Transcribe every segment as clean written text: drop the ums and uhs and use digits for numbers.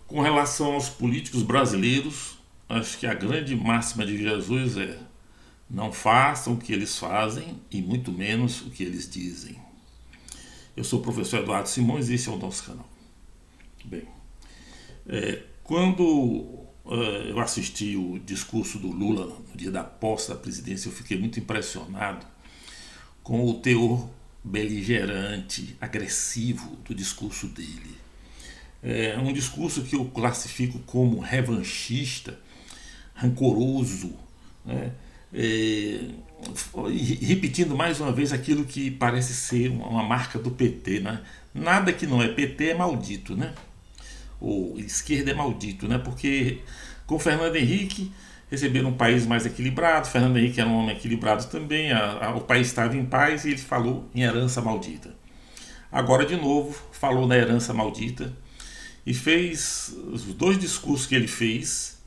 Com relação aos políticos brasileiros, acho que a grande máxima de Jesus é: não façam o que eles fazem e muito menos o que eles dizem. Eu sou o professor Eduardo Simões e esse é o nosso canal. Bem, quando eu assisti o discurso do Lula no dia da posse da presidência, eu fiquei muito impressionado com o teor beligerante, agressivo do discurso dele. É um discurso que eu classifico como revanchista, rancoroso, né? É, repetindo mais uma vez aquilo que parece ser uma marca do PT, né? Nada que não é PT é maldito, né? Ou esquerda é maldito, né? Porque com Fernando Henrique receberam um país mais equilibrado, Fernando Henrique era um homem equilibrado também, o país estava em paz e ele falou em herança maldita. Agora de novo falou na herança maldita e fez os dois discursos que ele fez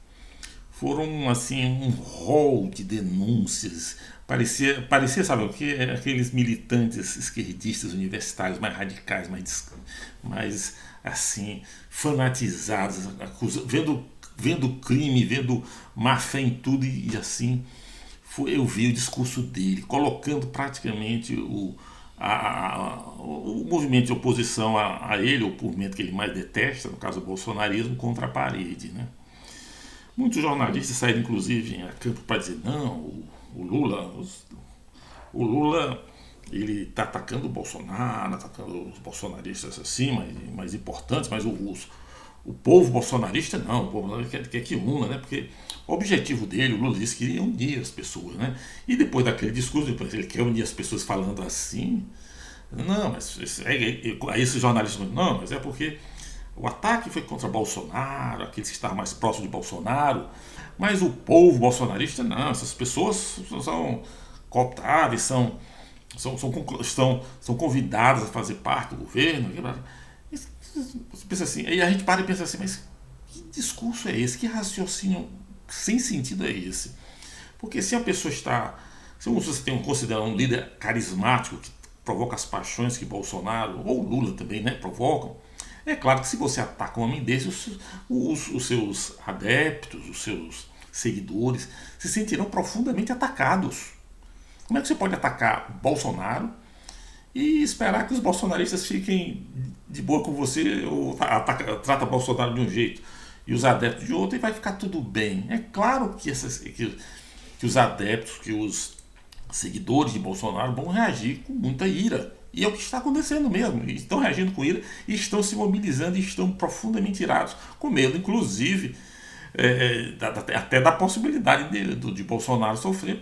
foram assim um rol de denúncias. Parecia, sabe o que? Aqueles militantes esquerdistas universitários mais radicais, mais assim, fanatizados, vendo crime, vendo má fé em tudo e assim. Eu vi o discurso dele, colocando praticamente o movimento de oposição a ele, o movimento que ele mais detesta, no caso o bolsonarismo, contra a parede, né? Muitos jornalistas saíram, inclusive, a campo para dizer: não, o Lula, o Lula ele está atacando o Bolsonaro, atacando os bolsonaristas assim, mais importantes, mas o povo bolsonarista não, o povo bolsonarista quer que una, né? Porque o objetivo dele, o Lula disse que queria unir as pessoas, né? E depois daquele discurso, depois ele quer unir as pessoas falando assim. Não, mas aí esses jornalistas não, mas é porque o ataque foi contra Bolsonaro, aqueles que estavam mais próximos de Bolsonaro, mas o povo bolsonarista não, essas pessoas são cooptáveis, são convidadas a fazer parte do governo. Você pensa assim, e a gente para e pensa assim, mas que discurso é esse? Que raciocínio sem sentido é esse? Porque se a pessoa está. Se você tem considerar um líder carismático que provoca as paixões que Bolsonaro ou Lula também, né, provocam, é claro que se você ataca um homem desse, os seus adeptos, os seus seguidores se sentirão profundamente atacados. Como é que você pode atacar Bolsonaro e esperar que os bolsonaristas fiquem de boa com você ou trata Bolsonaro de um jeito e os adeptos de outro e vai ficar tudo bem? É claro que os adeptos, que os seguidores de Bolsonaro vão reagir com muita ira. E é o que está acontecendo mesmo. Eles estão reagindo com ira e estão se mobilizando e estão profundamente irados, com medo, inclusive, até da possibilidade de Bolsonaro sofrer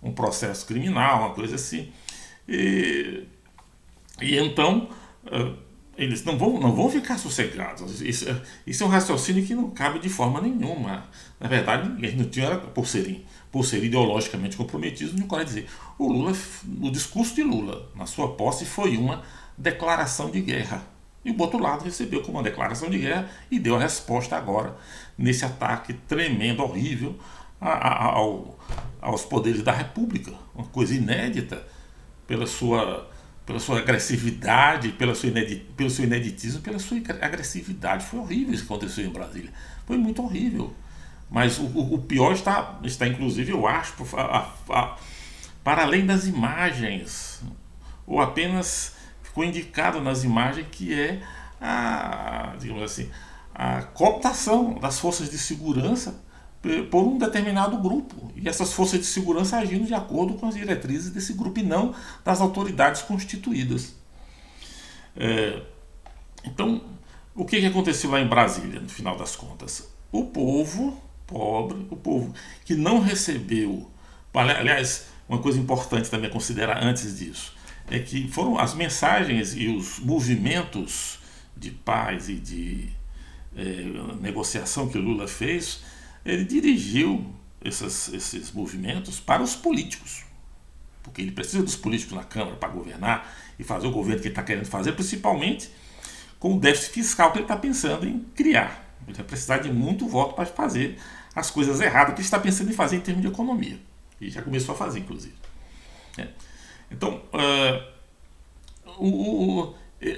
um processo criminal, uma coisa assim. E então eles não vão ficar sossegados. Isso é um raciocínio que não cabe de forma nenhuma. Na verdade, eles não tinham, por ser ideologicamente comprometidos, não quero dizer. O discurso de Lula, na sua posse, foi uma declaração de guerra. E o outro lado recebeu como uma declaração de guerra e deu a resposta agora, nesse ataque tremendo, horrível, aos poderes da República. Uma coisa inédita pela sua agressividade, pelo seu ineditismo, pela sua agressividade. Foi horrível isso que aconteceu em Brasília. Foi muito horrível. Mas o pior está inclusive, eu acho, para além das imagens, ou apenas ficou indicado nas imagens que é digamos assim, a cooptação das forças de segurança por um determinado grupo. E essas forças de segurança agindo de acordo com as diretrizes desse grupo e não das autoridades constituídas. Então, o que aconteceu lá em Brasília, no final das contas? O povo pobre, o povo que não recebeu. Aliás, uma coisa importante também a considerar antes disso é que foram as mensagens e os movimentos de paz e de negociação que o Lula fez. Ele dirigiu esses movimentos para os políticos, porque ele precisa dos políticos na Câmara para governar e fazer o governo que ele está querendo fazer, principalmente com o déficit fiscal que ele está pensando em criar. Ele vai precisar de muito voto para fazer as coisas erradas que ele está pensando em fazer em termos de economia. E já começou a fazer, inclusive. Então,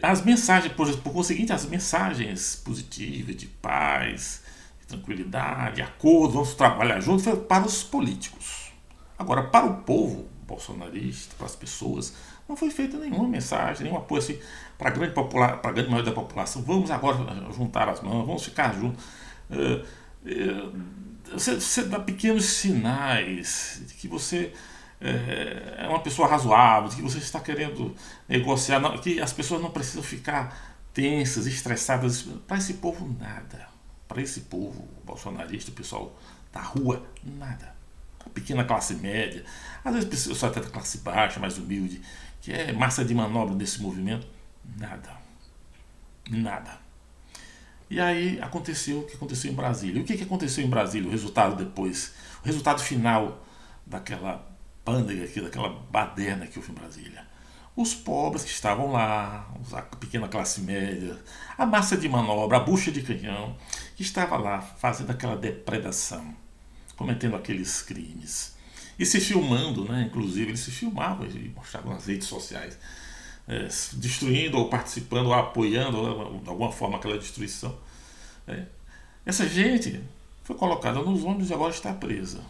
As mensagens, por conseguinte, as mensagens positivas de paz, de tranquilidade, de acordo, vamos trabalhar juntos, foi para os políticos. Agora, para o povo bolsonarista, para as pessoas, não foi feita nenhuma mensagem, nenhum apoio assim, para a grande maioria da população. Vamos agora juntar as mãos, vamos ficar juntos. Você dá pequenos sinais de que você é uma pessoa razoável, de que você está querendo negociar, que as pessoas não precisam ficar tensas, estressadas. Para esse povo, nada. Para esse povo bolsonarista, o pessoal da rua, nada. A pequena classe média, às vezes pessoal até da classe baixa, mais humilde, que é massa de manobra desse movimento, nada. Nada. E aí aconteceu o que aconteceu em Brasília. E o que aconteceu em Brasília? O resultado depois, o resultado final daquela pândega aqui, daquela baderna que houve em Brasília. Os pobres que estavam lá, a pequena classe média, a massa de manobra, a bucha de canhão, que estava lá fazendo aquela depredação, cometendo aqueles crimes. E se filmando, né? Inclusive eles se filmavam e mostravam nas redes sociais, destruindo ou participando ou apoiando de alguma forma aquela destruição. Essa gente foi colocada nos ônibus e agora está presa.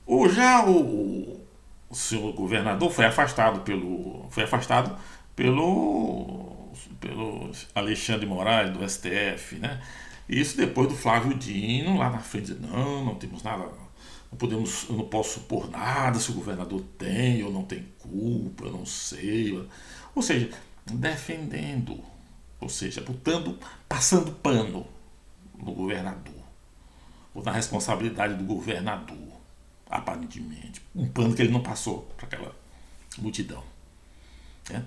Ou já o senhor governador pelo Alexandre Moraes do STF, né? Isso depois do Flávio Dino lá na frente dizer, não temos nada, eu não posso supor nada se o governador tem ou não tem culpa, eu não sei. Ou seja, defendendo, ou seja, passando pano no governador, ou na responsabilidade do governador, aparentemente. Um pano que ele não passou para aquela multidão. Né?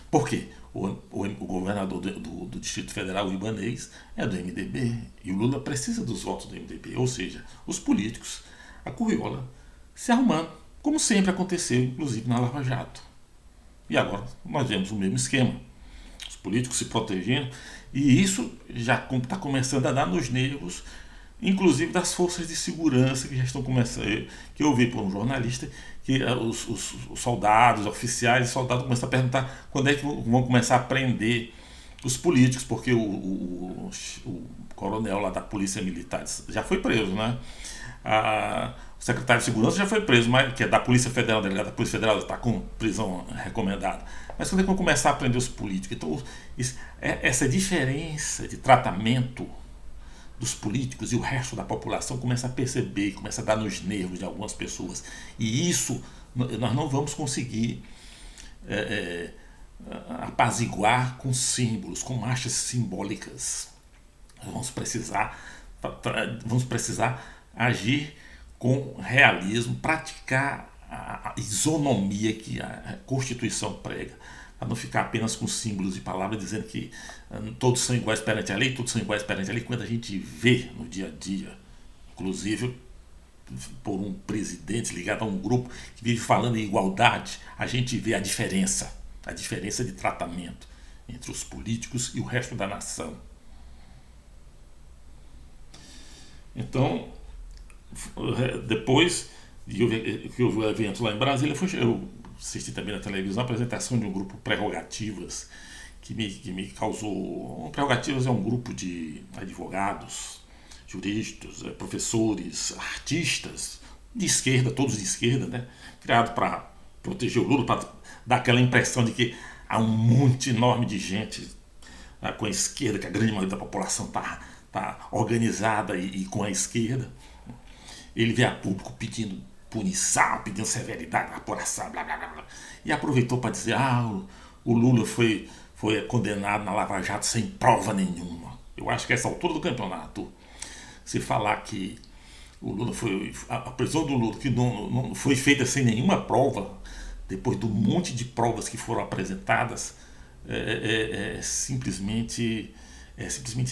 Por quê? O governador do Distrito Federal, o Ibanez, é do MDB e o Lula precisa dos votos do MDB, ou seja, os políticos, a curriola, se arrumando, como sempre aconteceu, inclusive na Lava Jato. E agora nós vemos o mesmo esquema. Os políticos se protegendo, e isso já está começando a dar nos nervos, inclusive das forças de segurança que já estão começando. Que eu ouvi por um jornalista que os soldados, oficiais e soldados começam a perguntar quando é que vão começar a prender os políticos, porque o coronel lá da Polícia Militar já foi preso, né? O secretário de Segurança já foi preso, mas, que é da Polícia Federal, o delegado da Polícia Federal está com prisão recomendada. Mas quando é que vão começar a prender os políticos? Então, essa diferença de tratamento dos políticos e o resto da população começa a perceber, começa a dar nos nervos de algumas pessoas. E isso nós não vamos conseguir apaziguar com símbolos, com marchas simbólicas. Vamos precisar agir com realismo, praticar a isonomia que a Constituição prega, para não ficar apenas com símbolos e palavras dizendo que todos são iguais perante a lei, todos são iguais perante a lei, quando a gente vê no dia a dia, inclusive por um presidente ligado a um grupo que vive falando em igualdade, a gente vê a diferença de tratamento entre os políticos e o resto da nação. Então, depois que houve o evento lá em Brasília, eu assisti também na televisão a apresentação de um grupo Prerrogativas, que me causou. Prerrogativas é um grupo de advogados, juristas, professores, artistas de esquerda, todos de esquerda, né? Criado para proteger o Lula, para dar aquela impressão de que há um monte enorme de gente com a esquerda, que a grande maioria da população está organizada e com a esquerda. Ele veio a público pedindo punição, pedindo severidade, apuração, blá blá blá. E aproveitou para dizer: o Lula foi condenado na Lava Jato sem prova nenhuma. Eu acho que a essa altura do campeonato, se falar que o Lula a prisão do Lula que não foi feita sem nenhuma prova, depois do monte de provas que foram apresentadas, é simplesmente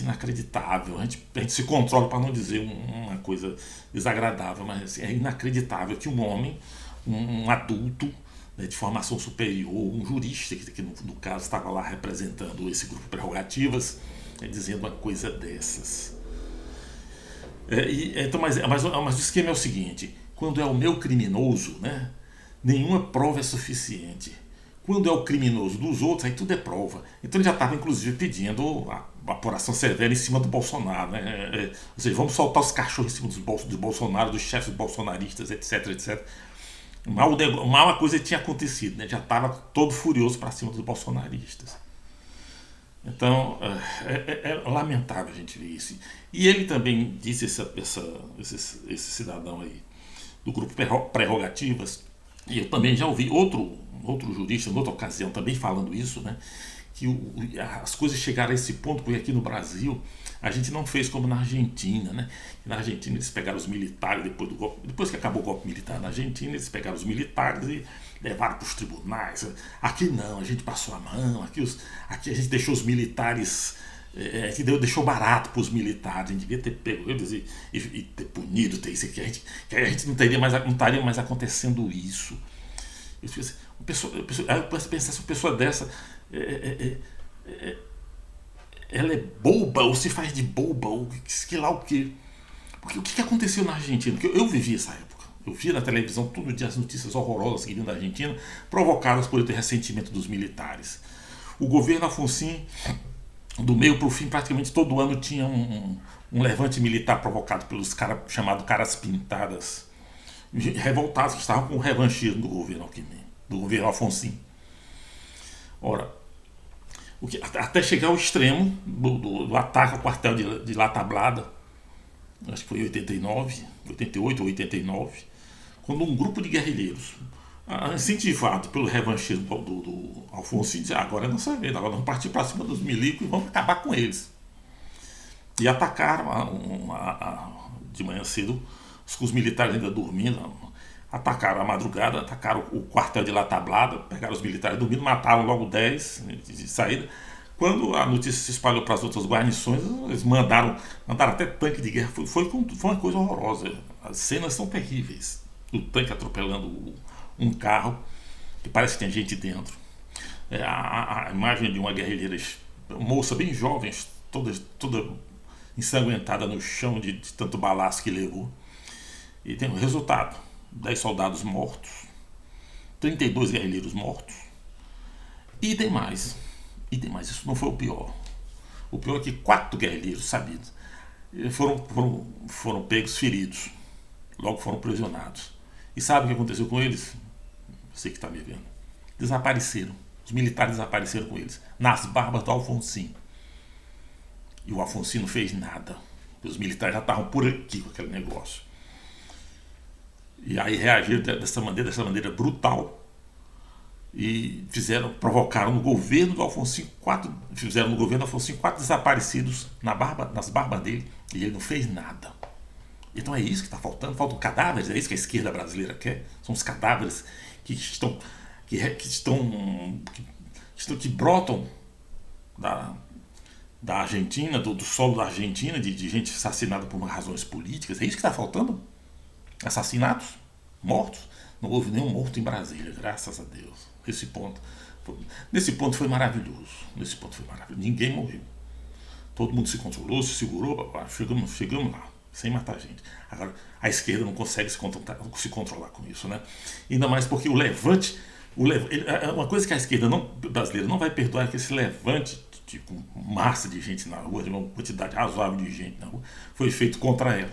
inacreditável. A gente se controla para não dizer uma coisa desagradável, mas é inacreditável que um homem, um adulto, né, de formação superior, um jurista, que no caso estava lá representando esse grupo Prerrogativas, dizendo uma coisa dessas. Então, mas o esquema é o seguinte: quando é o meu criminoso, né, nenhuma prova é suficiente. Quando é o criminoso dos outros, aí tudo é prova. Então ele já estava, inclusive, pedindo a apuração severa em cima do Bolsonaro. Né? Ou seja, vamos soltar os cachorros em cima do Bolsonaro, dos chefes bolsonaristas, etc, etc. Mal a coisa tinha acontecido, né? Já estava todo furioso para cima dos bolsonaristas. Então, é lamentável a gente ver isso. E ele também disse, esse cidadão aí, do grupo Prerrogativas, e eu também já ouvi outro jurista, em outra ocasião, também falando isso, né? Que as coisas chegaram a esse ponto, porque aqui no Brasil a gente não fez como na Argentina, né? Na Argentina eles pegaram os militares depois que acabou o golpe militar na Argentina, eles pegaram os militares e levaram para os tribunais. Aqui não, a gente passou a mão, aqui a gente deixou os militares, deixou barato para os militares, a gente devia ter pego eles e ter punido, ter isso aqui, que a gente não estaria mais acontecendo isso. Eu fico assim, eu penso, uma pessoa dessa ela é boba ou se faz de boba ou que lá o quê? Porque o que aconteceu na Argentina? Porque eu vivi essa época. Eu via na televisão todo dia as notícias horrorosas que vinham da Argentina, provocadas por esse ressentimento dos militares. O governo Alfonsín, do meio para o fim, praticamente todo ano tinha um levante militar provocado pelos chamados caras pintadas, revoltados, que estavam com o revanchismo do governo Alfonsín. Ora, até chegar ao extremo do ataque ao quartel de La Tablada, acho que foi em 88 ou 89, quando um grupo de guerrilheiros, incentivado pelo revanchismo do Alfonsín, disse: agora é nossa vez, agora vamos partir para cima dos milicos e vamos acabar com eles. E atacaram de manhã cedo, com os militares ainda dormindo, atacaram à madrugada, atacaram o quartel de La Tablada, pegaram os militares dormindo, mataram logo 10 de saída. Quando a notícia se espalhou para as outras guarnições, eles mandaram até tanque de guerra. Foi uma coisa horrorosa. As cenas são terríveis. O tanque atropelando um carro, que parece que tem gente dentro. A imagem de uma guerrilheira, moça bem jovem, toda ensanguentada no chão de tanto balaço que levou. E tem o resultado: 10 soldados mortos, 32 guerrilheiros mortos. E tem mais, isso não foi o pior. O pior é que 4 guerrilheiros sabidos foram pegos feridos, logo foram prisionados. E sabe o que aconteceu com eles? Você que está me vendo. Desapareceram. Os militares desapareceram com eles, nas barbas do Alfonsín. E o Alfonsín não fez nada. Os militares já estavam por aqui com aquele negócio. E aí reagiram dessa maneira brutal e provocaram no governo do Alfonsín fizeram no governo do Alfonsín 4 desaparecidos nas barbas dele, e ele não fez nada. Então é isso que está faltando, faltam cadáveres, é isso que a esquerda brasileira quer, são os cadáveres que brotam da Argentina, do solo da Argentina, de gente assassinada por razões políticas. É isso que está faltando? Assassinatos? Mortos? Não houve nenhum morto em Brasília, graças a Deus. Nesse ponto foi maravilhoso. Ninguém morreu. Todo mundo se controlou, se segurou, chegamos lá, sem matar gente. Agora, a esquerda não consegue se controlar com isso, né? Ainda mais porque o levante, uma coisa que a esquerda brasileira não vai perdoar é que esse levante, com massa de gente na rua, de uma quantidade razoável de gente na rua, foi feito contra ela.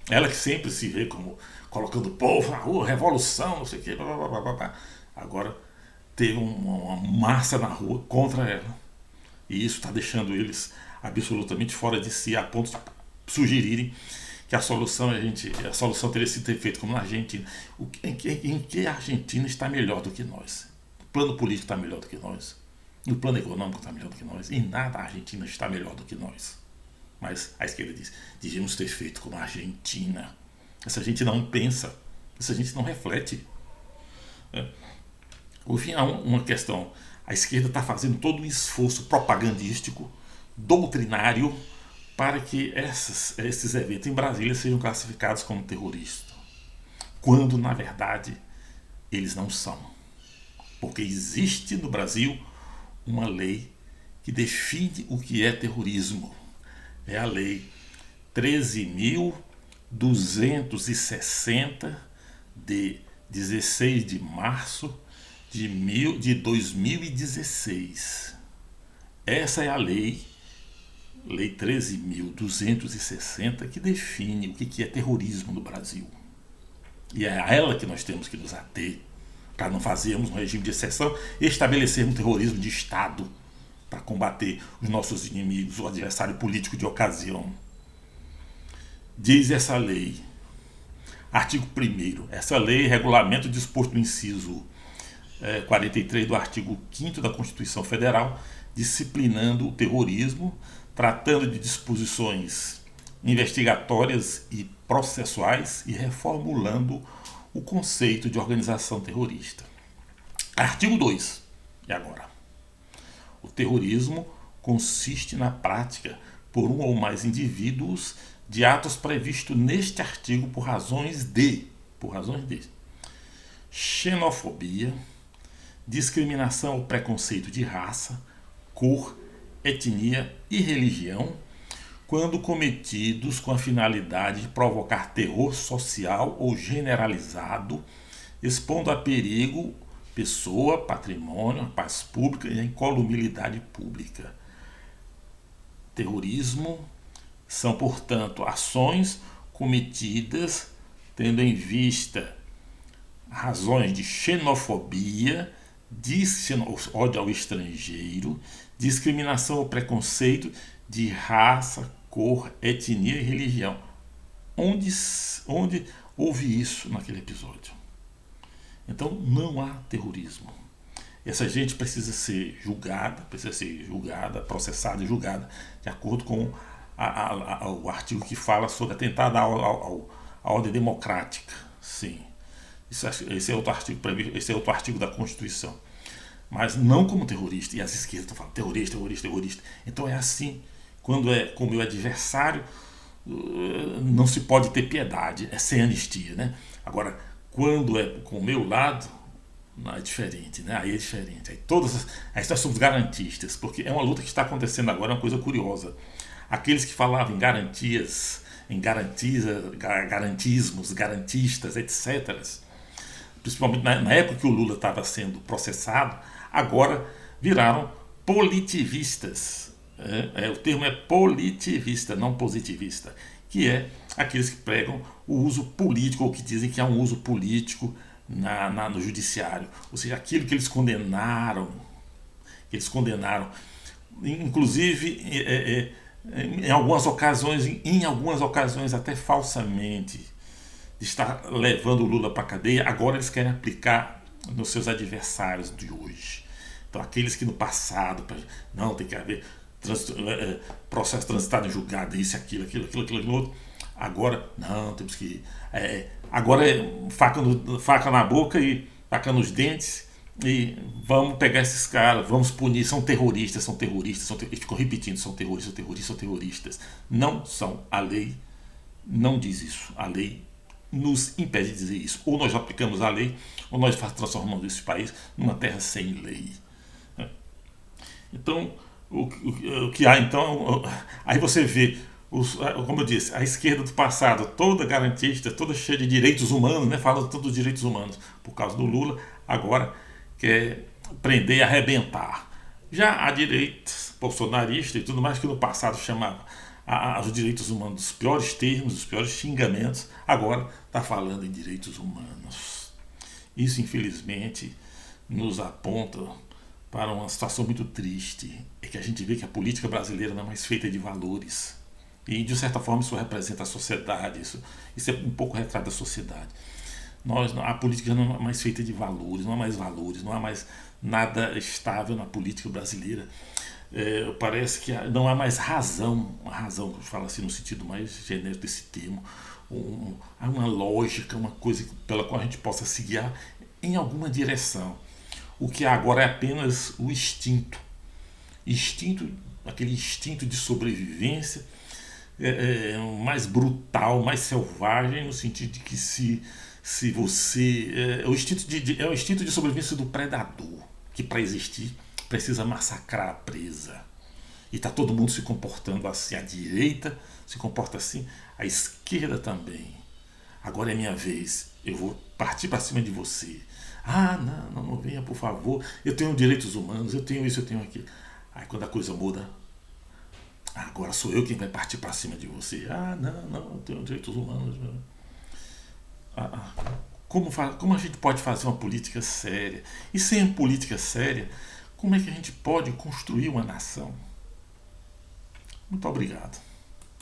Ela que sempre se vê como colocando o povo na rua, revolução, não sei o quê, blá, blá, blá, blá, blá. Agora teve uma massa na rua contra ela. E isso está deixando eles absolutamente fora de si, a ponto de sugerirem que a solução teria sido feita como na Argentina. Em que a Argentina está melhor do que nós? O plano político está melhor do que nós. No plano econômico está melhor do que nós. Em nada a Argentina está melhor do que nós. Mas a esquerda diz: devíamos ter feito como a Argentina. Essa gente não pensa, essa gente não reflete. Enfim, há uma questão. A esquerda está fazendo todo um esforço propagandístico, doutrinário, para que esses eventos em Brasília sejam classificados como terroristas, quando na verdade eles não são. Porque existe no Brasil uma lei que define o que é terrorismo. É a lei 13.260 de 16 de março de 2016. Essa é a Lei 13.260, que define o que é terrorismo no Brasil. E é a ela que nós temos que nos ater, para não fazermos um regime de exceção e estabelecermos um terrorismo de Estado para combater os nossos inimigos, o adversário político de ocasião. Diz essa lei, artigo 1º, essa lei regulamenta o disposto no inciso 43 do artigo 5º da Constituição Federal, disciplinando o terrorismo, tratando de disposições investigatórias e processuais e reformulando o conceito de organização terrorista. Artigo 2. E agora? O terrorismo consiste na prática por um ou mais indivíduos de atos previstos neste artigo por razões de xenofobia, discriminação ou preconceito de raça, cor, etnia e religião, quando cometidos com a finalidade de provocar terror social ou generalizado, expondo a perigo pessoa, patrimônio, a paz pública e a incolumidade pública. Terrorismo são, portanto, ações cometidas tendo em vista razões de xenofobia, ódio ao estrangeiro, discriminação ou preconceito de raça, cor, etnia e religião. Onde houve isso naquele episódio? Então não há terrorismo. Essa gente precisa ser julgada, processada e julgada de acordo com o artigo que fala sobre atentado à ordem democrática. Sim. Esse é outro artigo previsto, esse é outro artigo da Constituição. Mas não como terrorista. E as esquerdas estão falando terrorista. Então é assim. Quando é com o meu adversário, não se pode ter piedade, é sem anistia, né? Agora, quando é com o meu lado, não, é diferente, né? Aí é diferente. Aí nós somos garantistas, porque é uma luta que está acontecendo agora, é uma coisa curiosa. Aqueles que falavam em garantias, garantismos, garantistas, etc., principalmente na época que o Lula estava sendo processado, agora viraram politivistas. O termo é politivista, não positivista, que é aqueles que pregam o uso político, ou que dizem que há um uso político no judiciário, ou seja, aquilo que eles condenaram, inclusive em algumas ocasiões até falsamente, de estar levando o Lula para a cadeia, agora eles querem aplicar nos seus adversários de hoje. Então aqueles que no passado, não, tem que haver processo transitado em julgado, isso, aquilo, outro. Agora, não, temos que. Agora é faca na boca e faca nos dentes, e vamos pegar esses caras, vamos punir, são terroristas, e ficam repetindo, são terroristas. Não são. A lei não diz isso. A lei nos impede de dizer isso. Ou nós aplicamos a lei, ou nós transformamos esse país numa terra sem lei. Então, o que há, então, aí você vê, como eu disse, a esquerda do passado, toda garantista, toda cheia de direitos humanos, né, falando tanto dos direitos humanos, por causa do Lula, agora quer prender e arrebentar. Já a direita bolsonarista e tudo mais, que no passado chamava os direitos humanos dos piores termos, dos piores xingamentos, agora está falando em direitos humanos. Isso, infelizmente, nos aponta para uma situação muito triste, é que a gente vê que a política brasileira não é mais feita de valores. E, de certa forma, isso representa a sociedade, isso é um pouco retrato da sociedade. A política não é mais feita de valores, não há mais nada estável na política brasileira. Parece que não há mais razão, eu falo assim no sentido mais genérico desse termo, há uma lógica, uma coisa pela qual a gente possa se guiar em alguma direção. O que há agora é apenas o instinto, aquele instinto de sobrevivência, mais brutal, mais selvagem, no sentido de que se você... é o instinto de sobrevivência do predador, que para existir precisa massacrar a presa. E está todo mundo se comportando assim. A direita se comporta assim, a esquerda também. Agora é minha vez, eu vou partir para cima de você. Ah, não venha, por favor. Eu tenho direitos humanos, eu tenho isso, eu tenho aquilo. Aí quando a coisa muda, agora sou eu quem vai partir para cima de você. Ah, não, eu tenho direitos humanos. Como a gente pode fazer uma política séria? E sem política séria, como é que a gente pode construir uma nação? Muito obrigado.